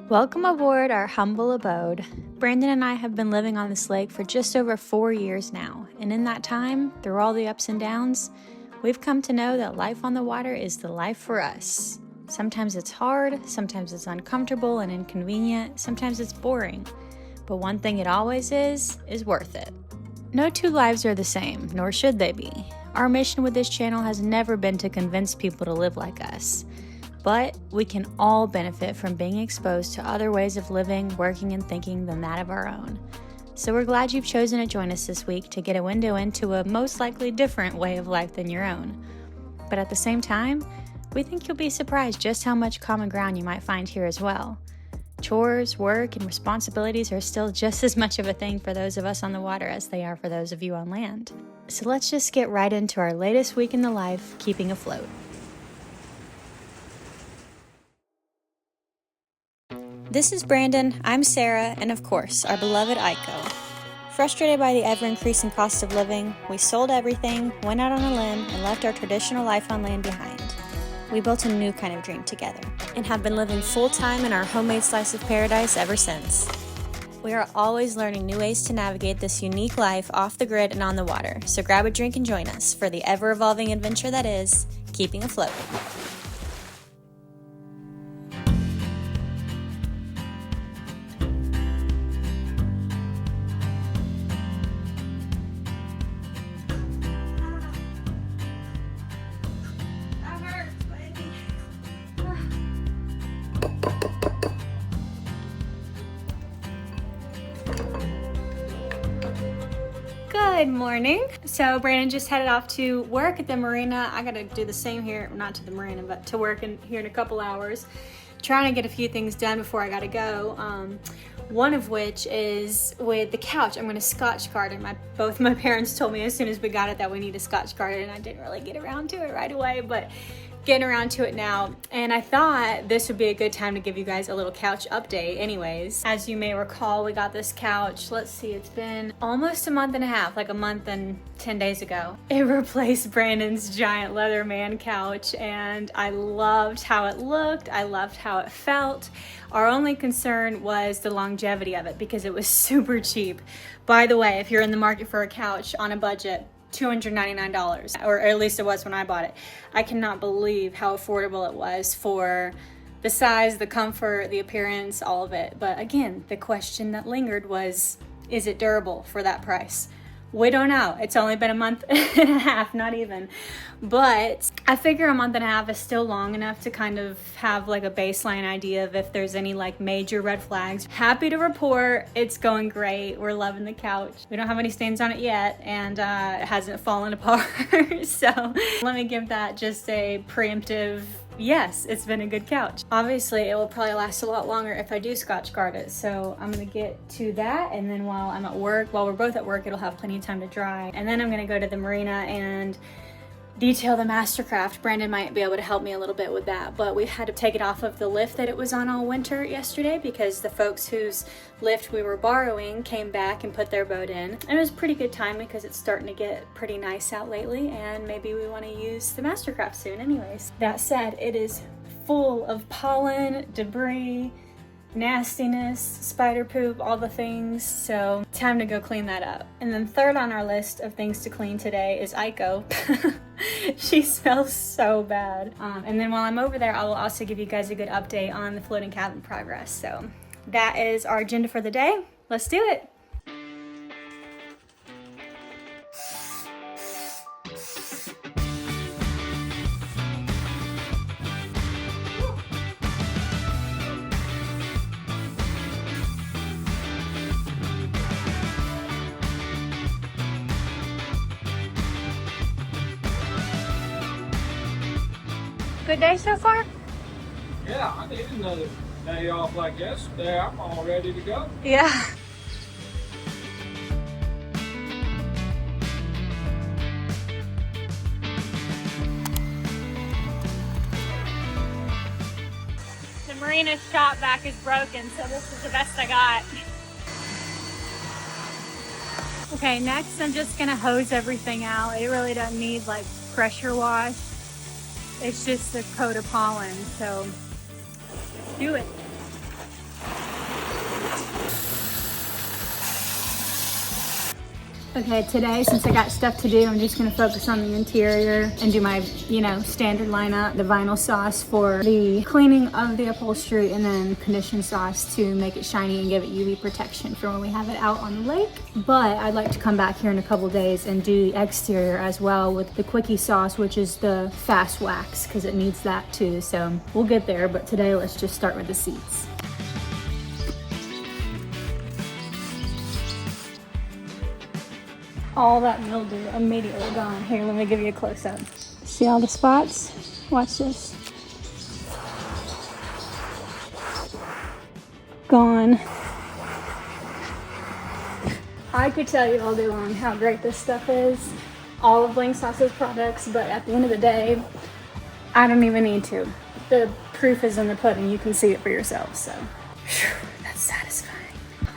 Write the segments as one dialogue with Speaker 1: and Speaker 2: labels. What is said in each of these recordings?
Speaker 1: Welcome aboard our humble abode. Brandon and I have been living on this lake for just over 4 years now, and in that time, through all the ups and downs, we've come to know that life on the water is the life for us. Sometimes it's hard, sometimes it's uncomfortable and inconvenient, sometimes it's boring, but one thing it always is worth it. No two lives are the same, nor should they be. Our mission with this channel has never been to convince people to live like us. But we can all benefit from being exposed to other ways of living, working, and thinking than that of our own. So we're glad you've chosen to join us this week to get a window into a most likely different way of life than your own. But at the same time, we think you'll be surprised just how much common ground you might find here as well. Chores, work, and responsibilities are still just as much of a thing for those of us on the water as they are for those of you on land. So let's just get right into our latest week in the life, keeping afloat. This is Brandon, I'm Sarah, and of course, our beloved Aiko. Frustrated by the ever-increasing cost of living, we sold everything, went out on a limb, and left our traditional life on land behind. We built a new kind of dream together, and have been living full-time in our homemade slice of paradise ever since. We are always learning new ways to navigate this unique life off the grid and on the water, so grab a drink and join us for the ever-evolving adventure that is keeping afloat. Good morning. So Brandon just headed off to work at the marina. I gotta do the same here, not to the marina, but to work here in a couple hours. Trying to get a few things done before I gotta go. One of which is with the couch. I'm gonna Scotch guard it. Both my parents told me as soon as we got it that we need to Scotch guard it, and I didn't really get around to it right away, but getting around to it now. And I thought this would be a good time to give you guys a little couch update anyways. As you may recall, we got this couch, let's see, it's been almost a month and a half, like a month and 10 days ago. It replaced Brandon's giant leather man couch, and I loved how it looked, I loved how it felt. Our only concern was the longevity of it because it was super cheap. By the way, if you're in the market for a couch on a budget, $299, or at least it was when I bought it. I cannot believe how affordable it was for the size, the comfort, the appearance, all of it. But again, the question that lingered was, is it durable for that price? We don't know. It's only been a month and a half, not even. But I figure a month and a half is still long enough to kind of have like a baseline idea of if there's any like major red flags. Happy to report it's going great. We're loving the couch. We don't have any stains on it yet, and it hasn't fallen apart. So let me give that just a preemptive yes, it's been a good couch. Obviously, it will probably last a lot longer if I do Scotch guard it. So I'm gonna get to that, and then while I'm at work, while we're both at work, it'll have plenty of time to dry. And then I'm gonna go to the marina and detail the Mastercraft. Brandon might be able to help me a little bit with that, but we had to take it off of the lift that it was on all winter yesterday because the folks whose lift we were borrowing came back and put their boat in. And it was pretty good time because it's starting to get pretty nice out lately, and maybe we want to use the Mastercraft soon anyways. That said, it is full of pollen, debris, nastiness, spider poop, all the things, so time to go clean that up. And then third on our list of things to clean today is Aiko. She smells so bad. And then while I'm over there, I will also give you guys a good update on the floating cabin progress. So that is our agenda for the day. Let's do it. Good day so far?
Speaker 2: Yeah, I need another day off like yesterday. I'm all ready to go.
Speaker 1: Yeah. The marina's shop vac is broken, so this is the best I got. Okay, next I'm just gonna hose everything out. It really doesn't need like pressure wash. It's just a coat of pollen, so do it. Okay, today, since I got stuff to do, I'm just gonna focus on the interior and do my, standard lineup. The vinyl sauce for the cleaning of the upholstery, and then condition sauce to make it shiny and give it UV protection for when we have it out on the lake. But I'd like to come back here in a couple days and do the exterior as well with the quickie sauce, which is the fast wax, because it needs that too. So we'll get there, but today let's just start with the seats. All that mildew immediately gone. Here, let me give you a close-up. See all the spots? Watch this. Gone. I could tell you all day long how great this stuff is. All of Bling Sauce's products, but at the end of the day, I don't even need to. The proof is in the pudding. You can see it for yourself, so that's satisfying.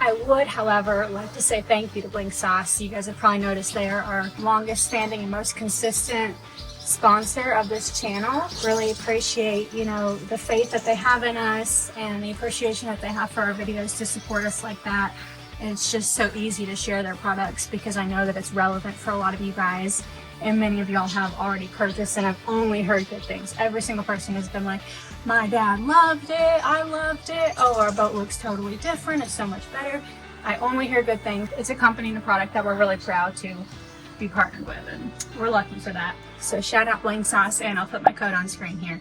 Speaker 1: I would, however, like to say thank you to Bling Sauce. You guys have probably noticed they are our longest standing and most consistent sponsor of this channel. Really appreciate, the faith that they have in us and the appreciation that they have for our videos to support us like that. And it's just so easy to share their products because I know that it's relevant for a lot of you guys. And many of y'all have already purchased, and I've only heard good things. Every single person has been like, my dad loved it, I loved it. Oh, our boat looks totally different, it's so much better. I only hear good things. It's a company and a product that we're really proud to be partnered with, and we're lucky for that. So shout out Bling Sauce, and I'll put my code on screen here.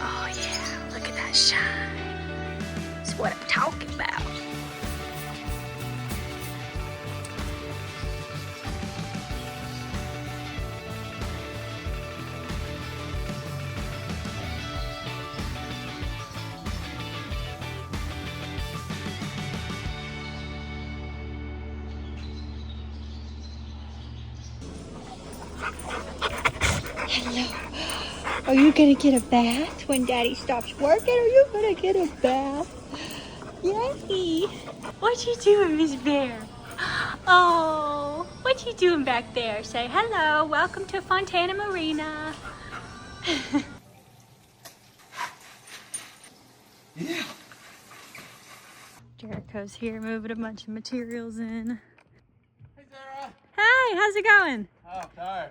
Speaker 1: Oh yeah, look at that shine. That's what I'm talking about.
Speaker 3: Hello. Are you gonna get a bath when Daddy stops working? Are you gonna get a bath? Yay! What you doing, Miss Bear? Oh, what you doing back there? Say hello. Welcome to Fontana Marina.
Speaker 2: Yeah.
Speaker 1: Jericho's here moving a bunch of materials in.
Speaker 2: Hey, Sarah.
Speaker 1: Hey, how's it going?
Speaker 2: Oh, I'm tired.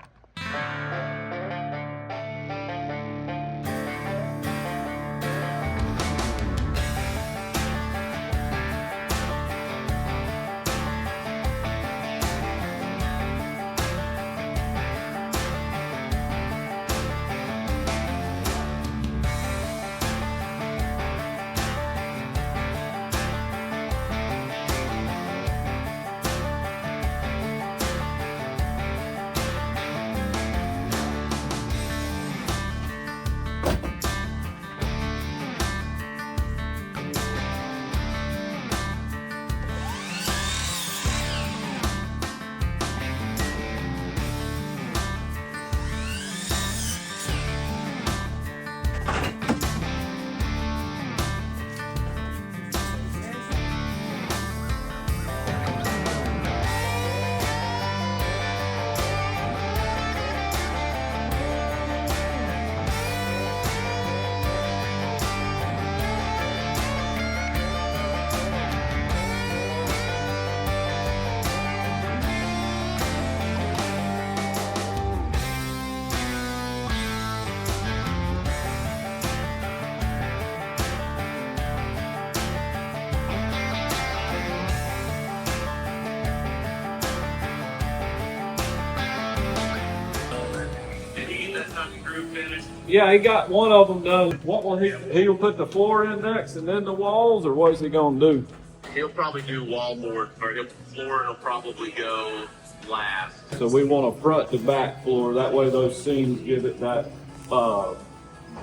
Speaker 2: Yeah, he got one of them done. What will he'll put the floor in next and then the walls, or what is he gonna do?
Speaker 4: He'll probably do wallboard, or floor will probably go last.
Speaker 2: So we want a front to back floor. That way those seams give it that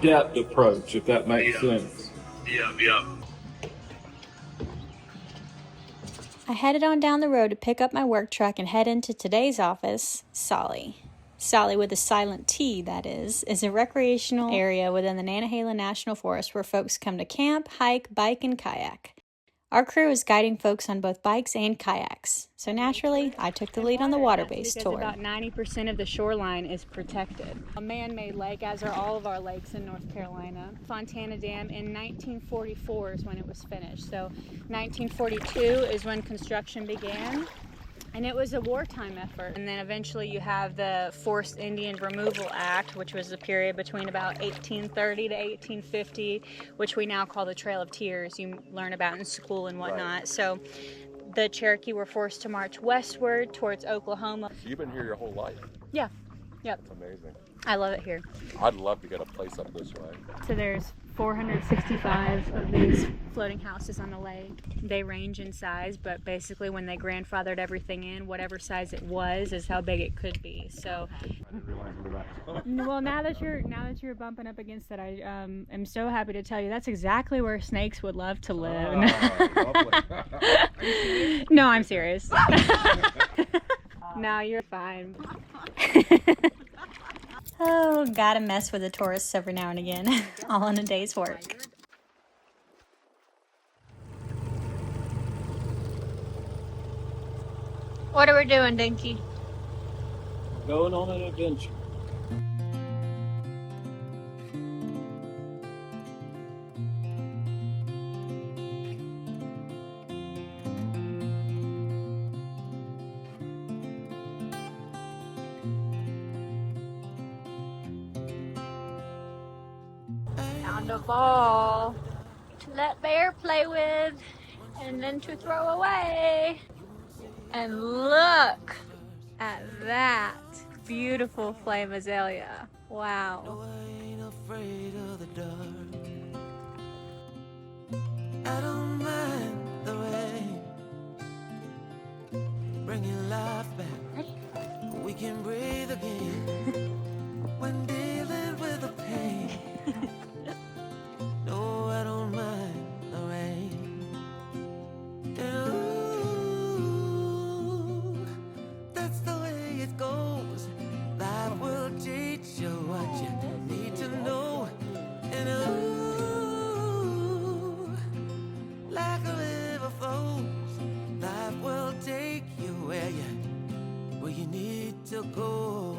Speaker 2: depth approach, if that makes sense.
Speaker 4: Yep.
Speaker 1: I headed on down the road to pick up my work truck and head into today's office, Solly. Solly with a silent T, that is a recreational area within the Nantahala National Forest where folks come to camp, hike, bike, and kayak. Our crew is guiding folks on both bikes and kayaks, so naturally, I took the lead on the water-based tour. About 90% of the shoreline is protected. A man-made lake, as are all of our lakes in North Carolina. Fontana Dam in 1944 is when it was finished, so 1942 is when construction began. And it was a wartime effort. And then eventually you have the Forced Indian Removal Act, which was the period between about 1830 to 1850, which we now call the Trail of Tears. You learn about in school and whatnot. Right. So the Cherokee were forced to march westward towards Oklahoma.
Speaker 5: So you've been here your whole life?
Speaker 1: Yeah. Yep.
Speaker 5: That's amazing.
Speaker 1: I love it here.
Speaker 5: I'd love to get a place up this way.
Speaker 1: So there's 465 of these floating houses on the lake. They range in size, but basically when they grandfathered everything in, whatever size it was is how big it could be. So, well, now that you're bumping up against it, I am so happy to tell you that's exactly where snakes would love to live. No, I'm serious. No, you're fine. Oh, gotta mess with the tourists every now and again, all in a day's work. What are we doing, Dinky?
Speaker 2: Going on an adventure.
Speaker 3: Found a ball to let Bear play with and then to throw away. And look at that beautiful flame azalea. Wow.
Speaker 6: I don't mind the rain, bringing life back. We can breathe again when dealing with the pain. No, I don't mind the rain. Ooh, that's the way it goes. Life will teach you what you need to know. And ooh, like a river flows, life will take you where you need to go.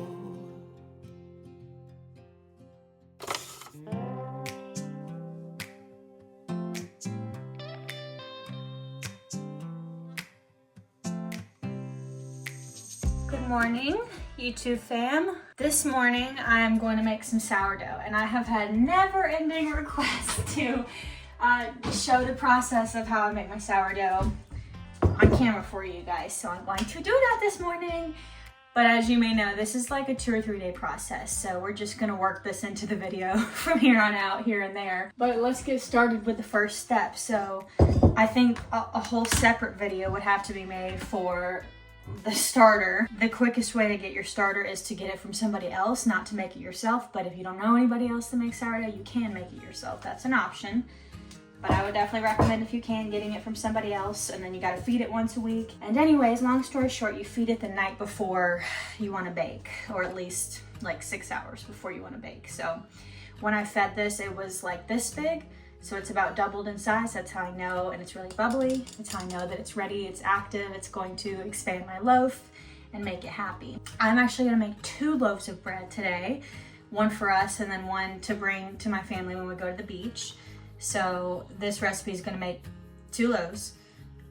Speaker 1: Good morning, YouTube fam. This morning I'm going to make some sourdough, and I have had never-ending requests to show the process of how I make my sourdough on camera for you guys, so I'm going to do that this morning. But as you may know, this is like a 2 or 3 day process, so we're just gonna work this into the video from here on out, here and there. But let's get started with the first step. So I think a whole separate video would have to be made for the starter. The quickest way to get your starter is to get it from somebody else, not to make it yourself. But if you don't know anybody else that makes sourdough, you can make it yourself. That's an option. But I would definitely recommend, if you can, getting it from somebody else, and then you gotta feed it once a week. And anyways, long story short, you feed it the night before you wanna bake, or at least like 6 hours before you wanna bake. So when I fed this, it was like this big, so it's about doubled in size. That's how I know, and it's really bubbly. That's how I know that it's ready, it's active, it's going to expand my loaf and make it happy. I'm actually gonna make 2 loaves of bread today, one for us and then one to bring to my family when we go to the beach. So this recipe is gonna make 2 loaves.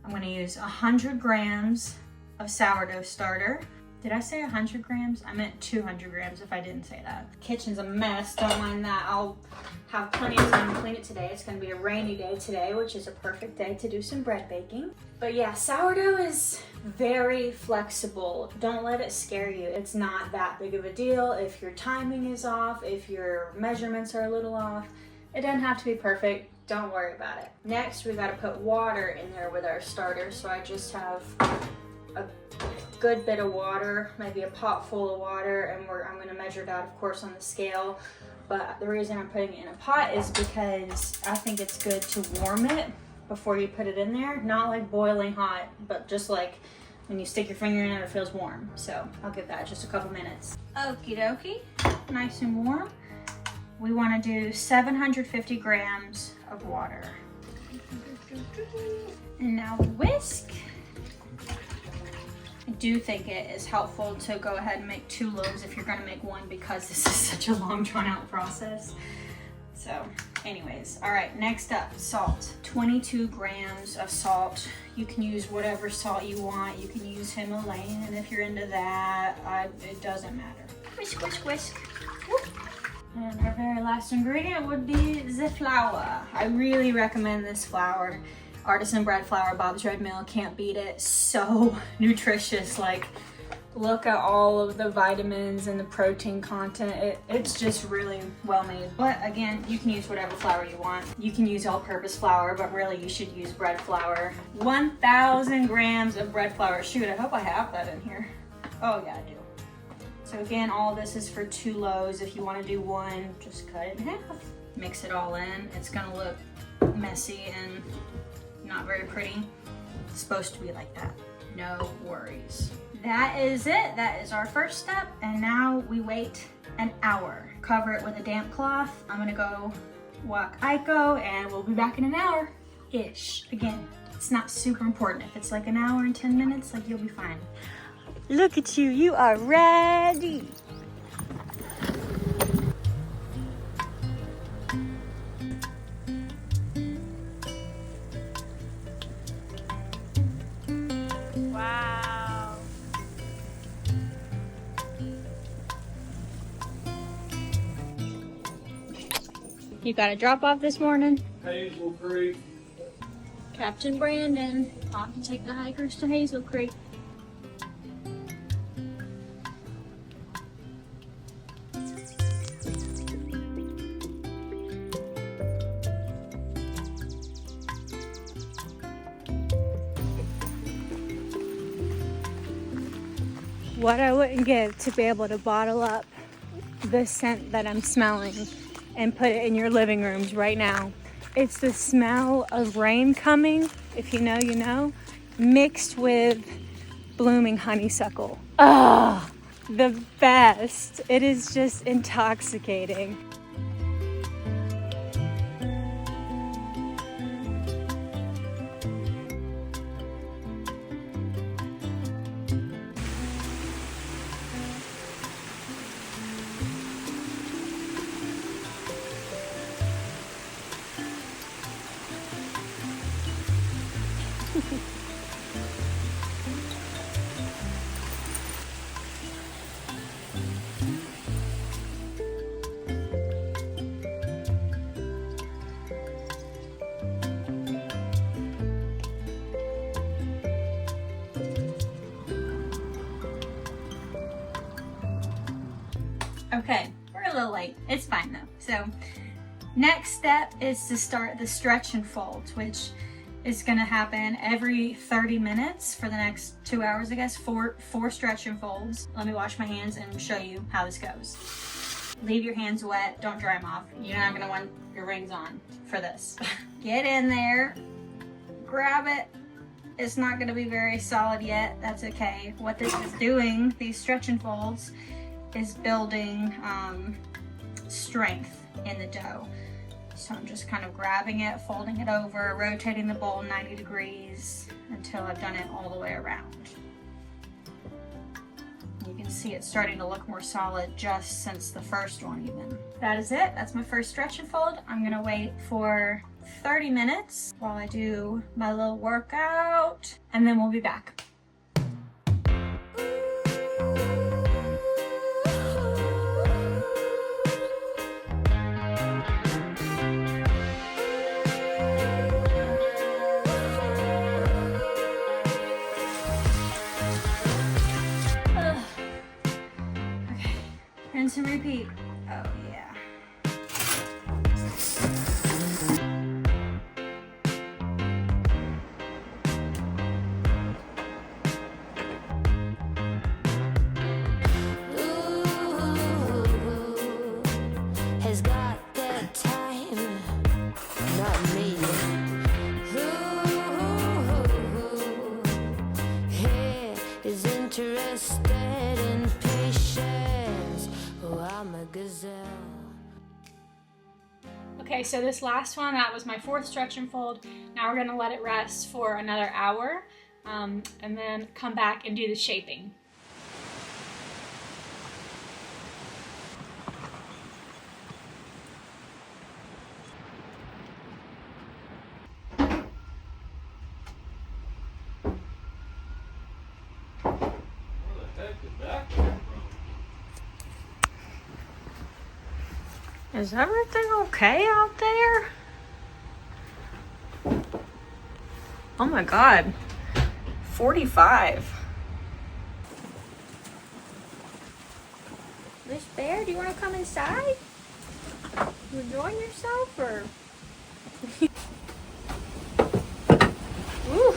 Speaker 1: I'm gonna use 100 grams of sourdough starter. Did I say 100 grams? I meant 200 grams if I didn't say that. The kitchen's a mess, don't mind that. I'll have plenty of time to clean it today. It's gonna be a rainy day today, which is a perfect day to do some bread baking. But yeah, sourdough is very flexible. Don't let it scare you. It's not that big of a deal. If your timing is off, if your measurements are a little off, it doesn't have to be perfect. Don't worry about it. Next, we gotta put water in there with our starter. So I just have a good bit of water, maybe a pot full of water, and I'm gonna measure it out, of course, on the scale. But the reason I'm putting it in a pot is because I think it's good to warm it before you put it in there. Not like boiling hot, but just like when you stick your finger in it, it feels warm. So I'll give that just a couple minutes. Okie dokie, nice and warm. We want to do 750 grams of water. And now we whisk. I do think it is helpful to go ahead and make 2 loaves if you're gonna make one, because this is such a long drawn out process. So anyways, all right, next up, salt. 22 grams of salt. You can use whatever salt you want. You can use Himalayan if you're into that. It doesn't matter. Whisk, whisk, whisk. Whoop. And our very last ingredient would be the flour. I really recommend this flour. Artisan bread flour, Bob's Red Mill, can't beat it. So nutritious. Like, look at all of the vitamins and the protein content. It's just really well made. But again, you can use whatever flour you want. You can use all-purpose flour, but really you should use bread flour. 1,000 grams of bread flour. Shoot, I hope I have that in here. Oh yeah, I do. So again, all of this is for 2 loaves. If you want to do 1, just cut it in half. Mix it all in. It's gonna look messy and not very pretty. It's supposed to be like that. No worries. That is it. That is our first step. And now we wait an hour. Cover it with a damp cloth. I'm gonna go walk Aiko and we'll be back in an hour-ish. Again, it's not super important. If it's like an hour and 10 minutes, like, you'll be fine.
Speaker 3: Look at you, you are ready. Wow. You got a drop off this morning?
Speaker 2: Hazel Creek.
Speaker 3: Captain Brandon, off to take the hikers to Hazel Creek. What I wouldn't give to be able to bottle up the scent that I'm smelling and put it in your living rooms right now. It's the smell of rain coming, if you know, you know, mixed with blooming honeysuckle. Ah, the best. It is just intoxicating.
Speaker 1: Okay, we're a little late. It's fine though. So next step is to start the stretch and fold, which is gonna happen every 30 minutes for the next 2 hours, I guess. Four stretch and folds. Let me wash my hands and show you how this goes. Leave your hands wet, don't dry them off. You're not gonna want your rings on for this. Get in there, grab it. It's not gonna be very solid yet, that's okay. What this is doing, these stretch and folds, is building strength in the dough. So I'm just kind of grabbing it, folding it over, rotating the bowl 90 degrees until I've done it all the way around. You can see it's starting to look more solid just since the first one even. That is it, that's my first stretch and fold. I'm gonna wait for 30 minutes while I do my little workout, and then we'll be back. Rinse and repeat. Oh yeah.
Speaker 7: Ooh, has got the time, not me. Ooh, he is interested in patience. Oh, I'm a gazelle.
Speaker 1: Okay, so this last one, that was my 4th stretch and fold. Now we're gonna let it rest for another hour and then come back and do the shaping. Is everything okay out there? Oh my God, 45.
Speaker 3: Miss Bear, do you want to come inside? You enjoying yourself or?
Speaker 1: Ooh.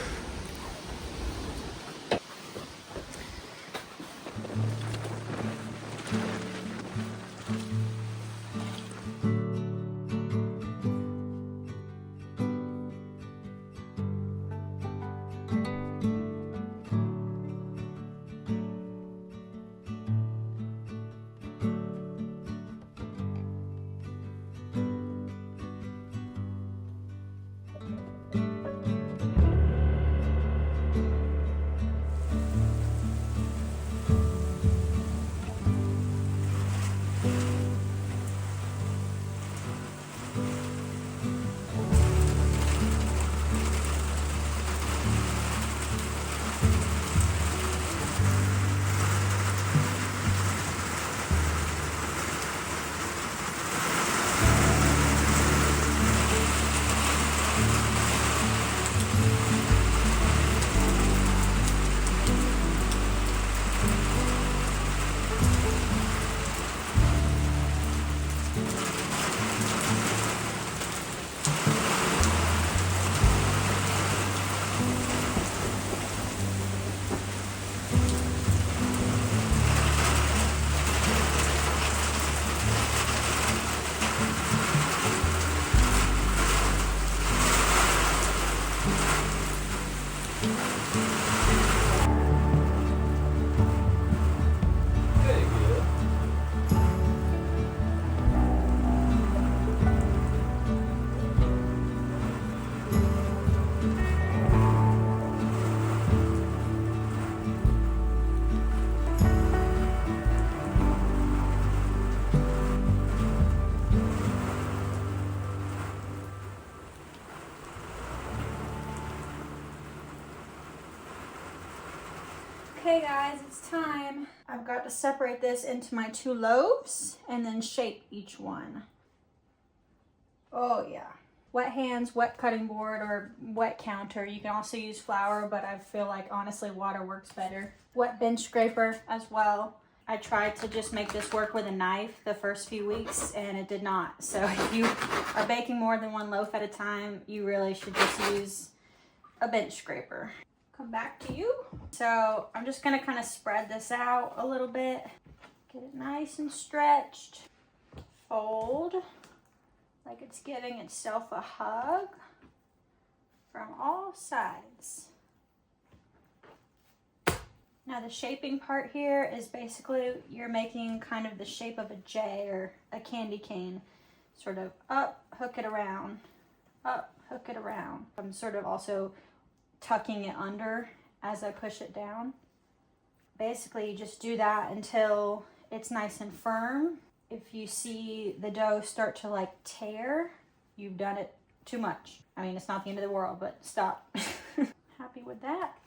Speaker 1: Okay guys, it's time. I've got to separate this into my 2 loaves and then shape each one. Oh yeah. Wet hands, wet cutting board, or wet counter. You can also use flour, but I feel like honestly water works better. Wet bench scraper as well. I tried to just make this work with a knife the first few weeks and it did not. So if you are baking more than 1 loaf at a time, you really should just use a bench scraper. Come back to you. So I'm just gonna kind of spread this out a little bit. Get it nice and stretched. Fold like it's giving itself a hug from all sides. Now the shaping part here is basically you're making kind of the shape of a J or a candy cane. Sort of up, hook it around, up, hook it around. I'm sort of also tucking it under as I push it down. Basically, you just do that until it's nice and firm. If you see the dough start to like tear, you've done it too much. I mean, it's not the end of the world, but stop. Happy with that.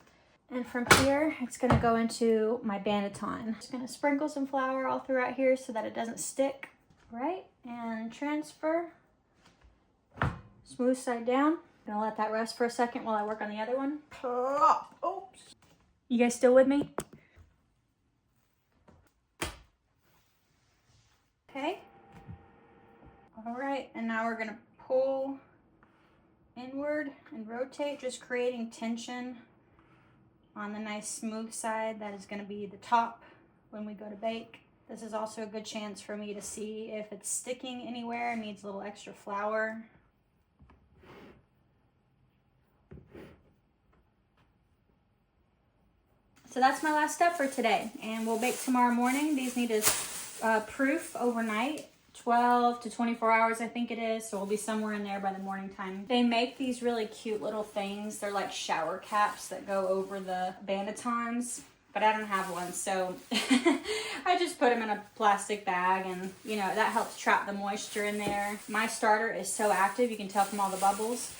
Speaker 1: And from here, it's gonna go into my banneton. Just gonna sprinkle some flour all throughout here so that it doesn't stick, right? And transfer, smooth side down. Gonna let that rest for a second while I work on the other one. Plop. Oops. You guys still with me? Okay. All right, and now we're gonna pull inward and rotate, just creating tension on the nice smooth side that is gonna be the top when we go to bake. This is also a good chance for me to see if it's sticking anywhere and needs a little extra flour. So that's my last step for today, and we'll bake tomorrow morning. These need to proof overnight 12 to 24 hours, I think it is. So we'll be somewhere in there by the morning time. They make these really cute little things. They're like shower caps that go over the Banatons, but I don't have one. So I just put them in a plastic bag, and you know, that helps trap the moisture in there. My starter is so active, you can tell from all the bubbles.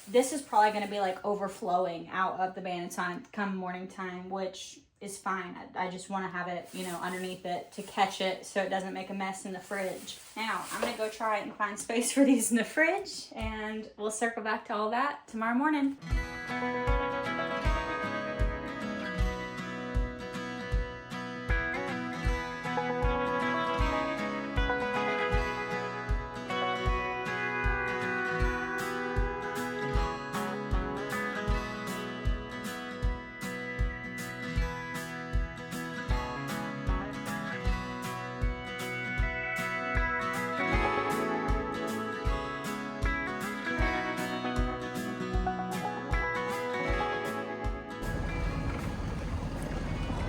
Speaker 1: This is probably going to be like overflowing out of the Banaton come morning time, which is fine. I just want to have it, you know, underneath it to catch it so it doesn't make a mess in the fridge. Now, I'm going to go try it and find space for these in the fridge, and we'll circle back to all that tomorrow morning.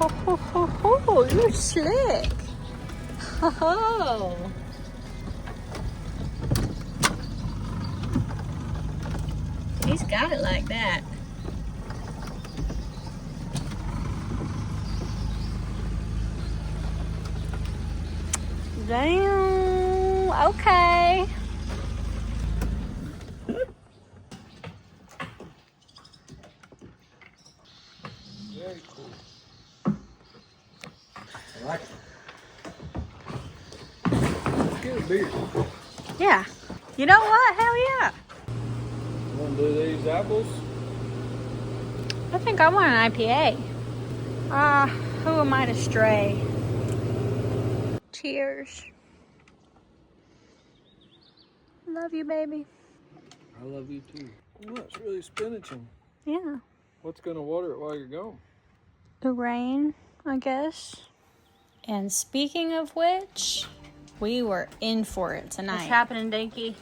Speaker 3: Ho, ho, ho, ho, you're slick. Ho, ho. He's got it like that. Damn, okay.
Speaker 2: Very cool. I like it. Let's get a beer.
Speaker 3: Yeah. You know what? Hell yeah.
Speaker 2: Want to do these apples?
Speaker 3: I think I want an IPA. Who am I to stray? Cheers. Love you, baby.
Speaker 2: I love you too. Oh, it's really spinaching.
Speaker 3: Yeah.
Speaker 2: What's going to water it while you're gone?
Speaker 3: The rain, I guess.
Speaker 1: And speaking of which, we were in for it tonight.
Speaker 3: What's happening, Dinky?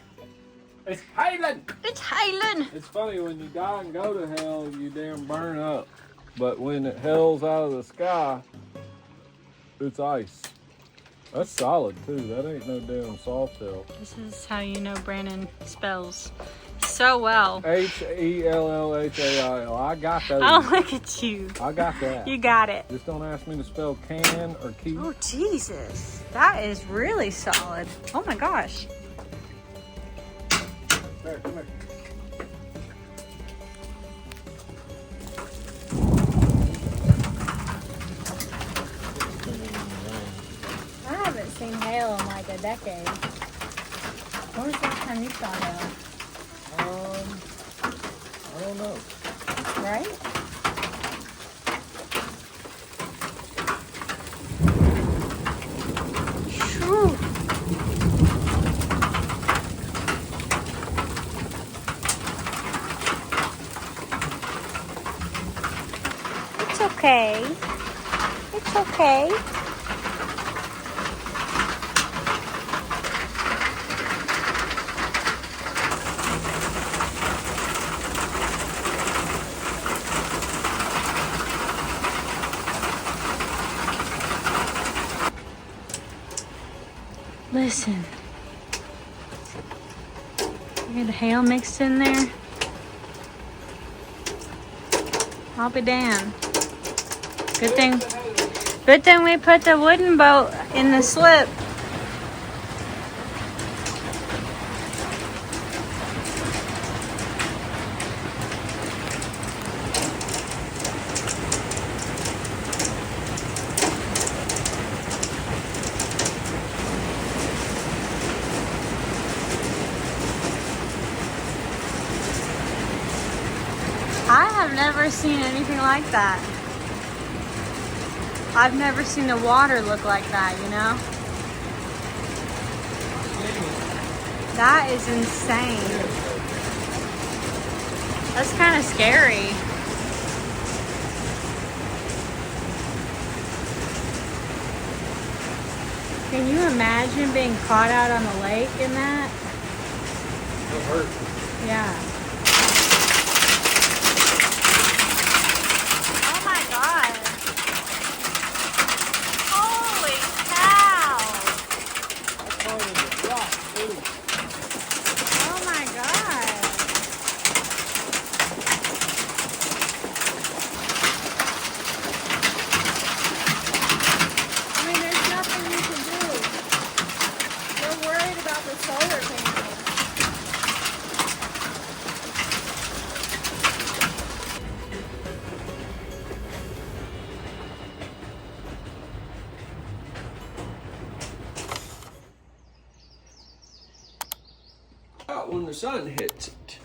Speaker 2: It's hailing!
Speaker 3: It's hailing!
Speaker 2: It's funny, when you die and go to hell, you damn burn up. But when it hails out of the sky, it's ice. That's solid too. That ain't no damn soft hell.
Speaker 3: This is how you know Brandon spells so well.
Speaker 2: Hellhail. I got those.
Speaker 3: Oh, look at you.
Speaker 2: I got that.
Speaker 3: You got it.
Speaker 2: Just don't ask me to spell can or key.
Speaker 3: Oh, Jesus. That is really solid. Oh, my gosh.
Speaker 2: There, come here.
Speaker 3: I haven't seen hail in like a decade. When was the last time you saw hail?
Speaker 2: I don't know.
Speaker 3: Right? Phew. It's okay. It's okay. Listen. You got the hail mixed in there. I'll be damned. Good thing we put the wooden boat in the slip. I have never seen anything like that. I've never seen the water look like that, you know? That is insane. That's kind of scary. Can you imagine being caught out on the lake in that?
Speaker 2: It hurt.
Speaker 3: Yeah. Oh my God. Holy cow.
Speaker 2: I caught in the
Speaker 1: about the solar panels.
Speaker 2: Out when the sun hits it.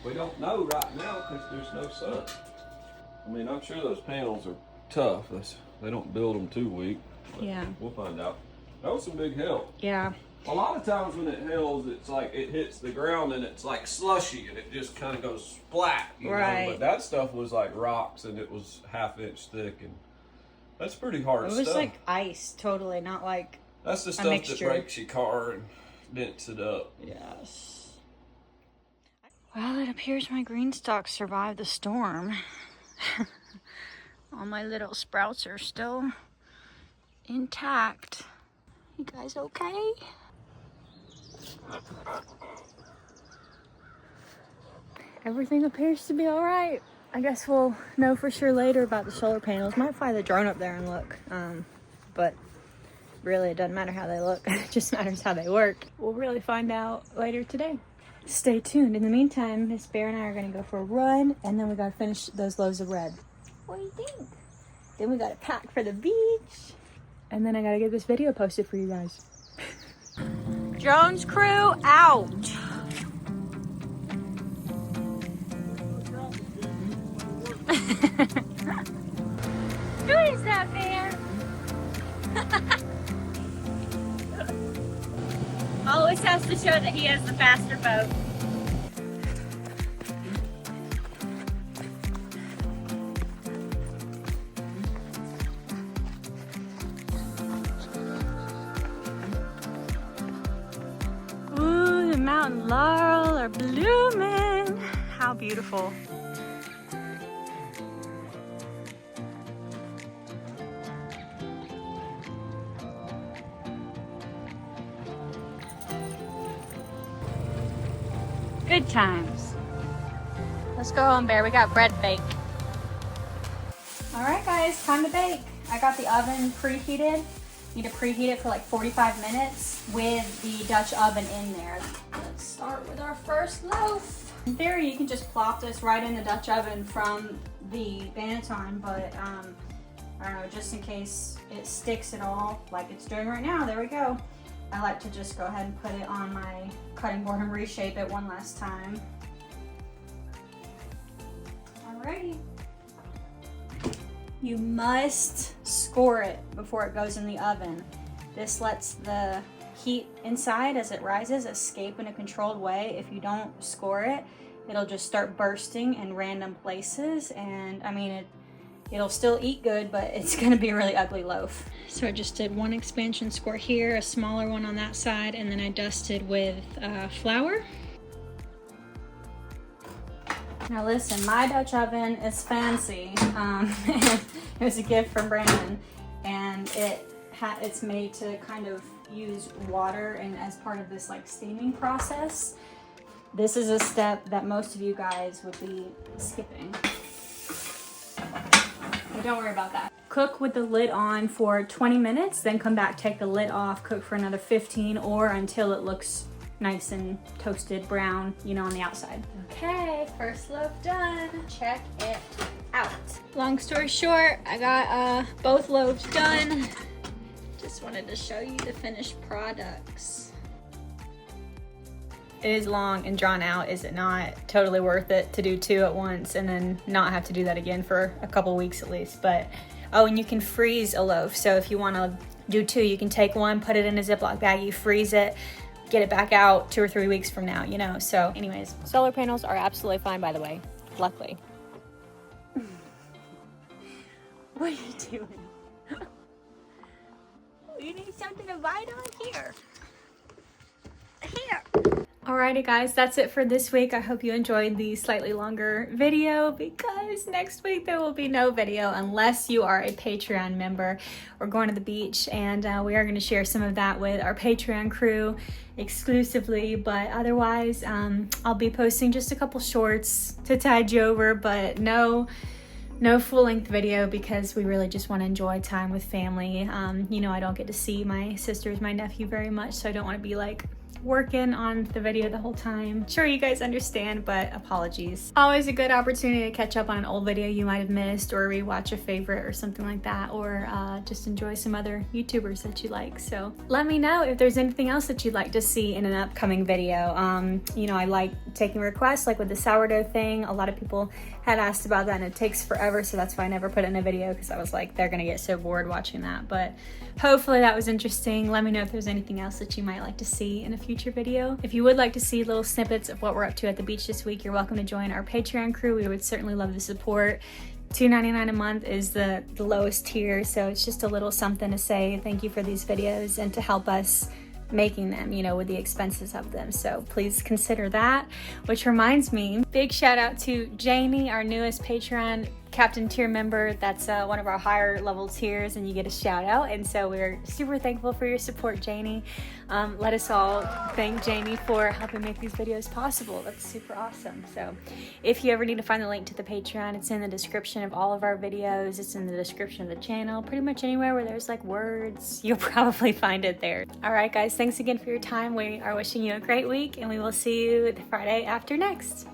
Speaker 2: We don't know right now because there's no sun. I mean, I'm sure those panels are tough. They don't build them too weak.
Speaker 1: Yeah.
Speaker 2: We'll find out. That was some big hail.
Speaker 1: Yeah.
Speaker 2: A lot of times when it hails, it's like it hits the ground and it's like slushy and it just kind of goes splat. You know? But that stuff was like rocks and it was 1/2 inch thick, and that's pretty hard stuff.
Speaker 1: It was like ice, totally, not like
Speaker 2: that's the stuff that breaks your car and dents it up.
Speaker 1: Yes. Well, it appears my green stalks survived the storm. All my little sprouts are still intact. You guys okay? Everything appears to be all right. I guess we'll know for sure later about the solar panels. Might fly the drone up there and look. But really, it doesn't matter how they look. It just matters how they work. We'll really find out later today. Stay tuned. In the meantime, Miss Bear and I are going to go for a run, and then we got to finish those loaves of bread. What do you think? Then we got to pack for the beach, and then I got to get this video posted for you guys. Drones crew out. Who is that, Bear? Always has to show that he has the faster boat. Ooh, the mountain laurel are blooming. How beautiful. Good times. Let's go home, Bear. We got bread bake. All right, guys, time to bake. I got the oven preheated. Need to preheat it for like 45 minutes with the Dutch oven in there. Let's start with our first loaf. In theory, you can just plop this right in the Dutch oven from the Bannaton, but I don't know, just in case it sticks at all, like it's doing right now. There we go. I like to just go ahead and put it on my cutting board and reshape it one last time. Alrighty. You must score it before it goes in the oven. This lets the heat inside as it rises escape in a controlled way. If you don't score it, it'll just start bursting in random places, and I mean it'll still eat good, but it's gonna be a really ugly loaf. So I just did one expansion score here, a smaller one on that side, and then I dusted with flour. Now listen, my Dutch oven is fancy. It was a gift from Brandon, and it's made to kind of use water and as part of this like steaming process. This is a step that most of you guys would be skipping. But don't worry about that. Cook with the lid on for 20 minutes, then come back, take the lid off, cook for another 15 or until it looks nice and toasted brown, you know, on the outside. Okay, first loaf done. Check it out. Long story short, I got both loaves done. Just wanted to show you the finished products. It is long and drawn out, is it not? Totally worth it to do 2 at once and then not have to do that again for a couple weeks at least. But oh, and you can freeze a loaf. So if you want to do 2, you can take one, put it in a Ziploc bag, you freeze it, get it back out 2 or 3 weeks from now, you know. So anyways, solar panels are absolutely fine, by the way, luckily. What are you doing? You need something to bite on? Here. Alrighty guys, that's it for this week. I hope you enjoyed the slightly longer video because next week there will be no video unless you are a Patreon member. We're going to the beach and we are going to share some of that with our Patreon crew exclusively, but otherwise I'll be posting just a couple shorts to tide you over, but no full-length video because we really just want to enjoy time with family. You know, I don't get to see my sisters, my nephew very much, so I don't want to be like working on the video the whole time. Sure, you guys understand, but apologies. Always a good opportunity to catch up on an old video you might have missed, or rewatch a favorite or something like that, or just enjoy some other YouTubers that you like. So let me know if there's anything else that you'd like to see in an upcoming video. You know, I like taking requests, like with the sourdough thing. A lot of people had asked about that, and it takes forever, so that's why I never put it in a video, because I was like, they're gonna get so bored watching that. But hopefully that was interesting. Let me know if there's anything else that you might like to see in a future video. If you would like to see little snippets of what we're up to at the beach this week, you're welcome to join our Patreon crew. We would certainly love the support. $2.99 a month is the lowest tier, so it's just a little something to say thank you for these videos and to help us making them, you know, with the expenses of them. So please consider that. Which reminds me, big shout out to Janie, our newest Patreon Captain tier member. That's one of our higher level tiers, and you get a shout out, and so we're super thankful for your support, Janie. Let us all thank Janie for helping make these videos possible. That's super awesome. So if you ever need to find the link to the Patreon, it's in the description of all of our videos. It's in the description of the channel. Pretty much anywhere where there's like words, you'll probably find it there. All right guys, thanks again for your time. We are wishing you a great week, and we will see you the Friday after next.